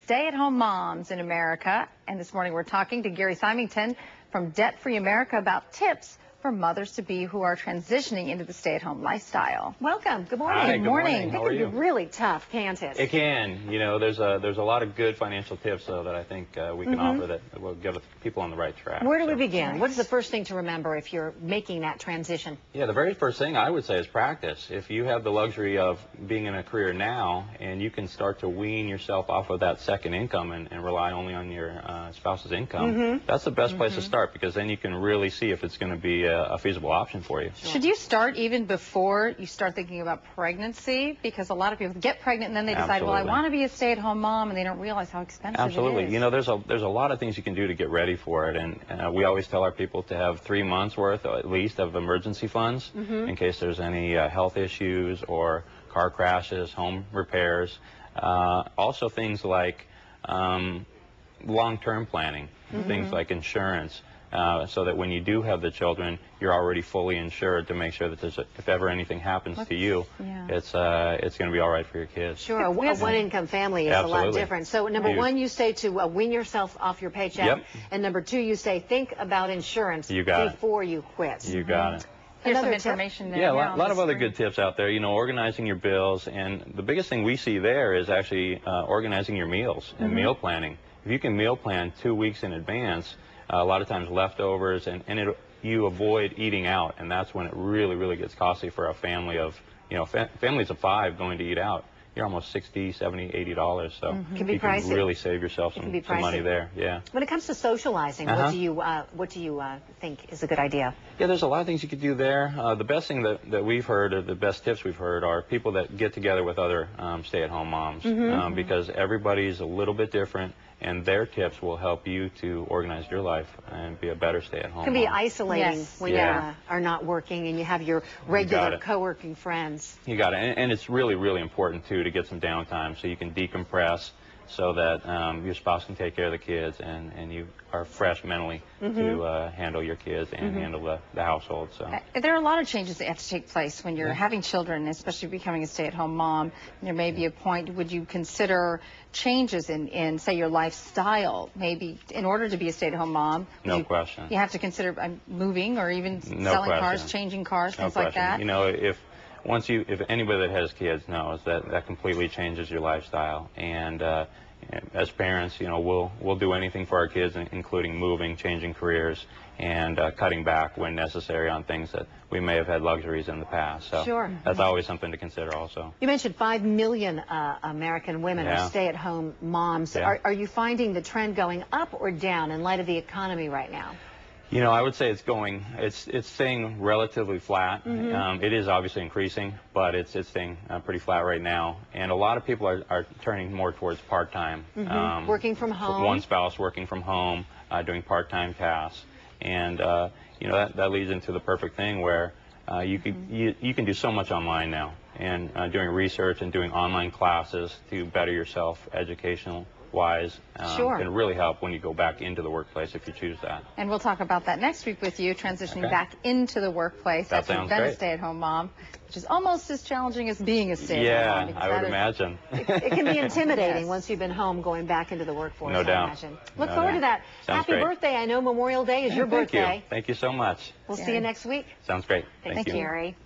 stay-at-home moms in America. And this morning we're talking to Gary Symington from Debt-Free America about tips for mothers-to-be who are transitioning into the stay-at-home lifestyle. Welcome. Good morning. Hi, good morning. How are you? It can be really tough, can't it? It can. You know, there's a lot of good financial tips, though, that I think we can offer that will get people on the right track. Where do we begin? What is the first thing to remember if you're making that transition? Yeah, the very first thing I would say is practice. If you have the luxury of being in a career now and you can start to wean yourself off of that second income and rely only on your spouse's income, that's the best place to start, because then you can really see if it's going to be a feasible option for you. Should you start even before you start thinking about pregnancy? Because a lot of people get pregnant and then they decide, well, I want to be a stay-at-home mom, and they don't realize how expensive it is. You know, there's a lot of things you can do to get ready for it, and we always tell our people to have 3 months worth, at least, of emergency funds in case there's any health issues or car crashes, home repairs. Also things like long-term planning, things like insurance. So that when you do have the children, you're already fully insured to make sure that if ever anything happens to you, it's going to be all right for your kids. Sure, a one-income family is a lot different. So number one, you say to wean yourself off your paycheck, and number two, you say think about insurance before you quit. You got it. Here's some information there. Yeah, a lot of other good tips out there. You know, organizing your bills, and the biggest thing we see there is actually organizing your meals and meal planning. If you can meal plan 2 weeks in advance, a lot of times leftovers, and you avoid eating out, and that's when it really gets costly for a family of, families of 5 going to eat out. You're almost $60, $70, $80, so you can really save yourself some money there. Yeah. When it comes to socializing, what do you think is a good idea? Yeah, there's a lot of things you could do there. The best thing that we've heard, or the best tips we've heard, are people that get together with other stay-at-home moms, because everybody's a little bit different, and their tips will help you to organize your life and be a better stay-at-home mom. It can be isolating when you are not working and you have your regular co-working friends. You got it. And it's really important, too, to get some downtime so you can decompress, so that your spouse can take care of the kids, and you are fresh mentally to handle your kids and handle the household. So there are a lot of changes that have to take place when you're having children, especially becoming a stay-at-home mom. There may be a point, would you consider changes in say, your lifestyle? Maybe in order to be a stay-at-home mom, no question, you have to consider moving, or even selling cars, changing cars, things like that. You know, if anybody that has kids knows that completely changes your lifestyle, and as parents, we'll do anything for our kids, including moving, changing careers, and cutting back when necessary on things that we may have had luxuries in the past. So that's always something to consider also. You mentioned 5 million American women are stay-at-home moms. Are you finding the trend going up or down in light of the economy right now? You know, I would say it's staying relatively flat. It is obviously increasing, but it's staying pretty flat right now. And a lot of people are turning more towards part-time. Working from home. One spouse working from home, doing part-time tasks. And, that leads into the perfect thing where you can do so much online now. And doing research and doing online classes to better yourself educational-wise can really help when you go back into the workplace, if you choose that. And we'll talk about that next week with you, transitioning back into the workplace after you've been a stay-at-home mom, which is almost as challenging as being a stay-at-home mom. Yeah, I would imagine. It can be intimidating once you've been home, going back into the workforce. No doubt. I imagine. Look forward to that. Happy birthday. I know Memorial Day is your birthday. Thank you so much. We'll see you next week. Sounds great. Thank you, Gary.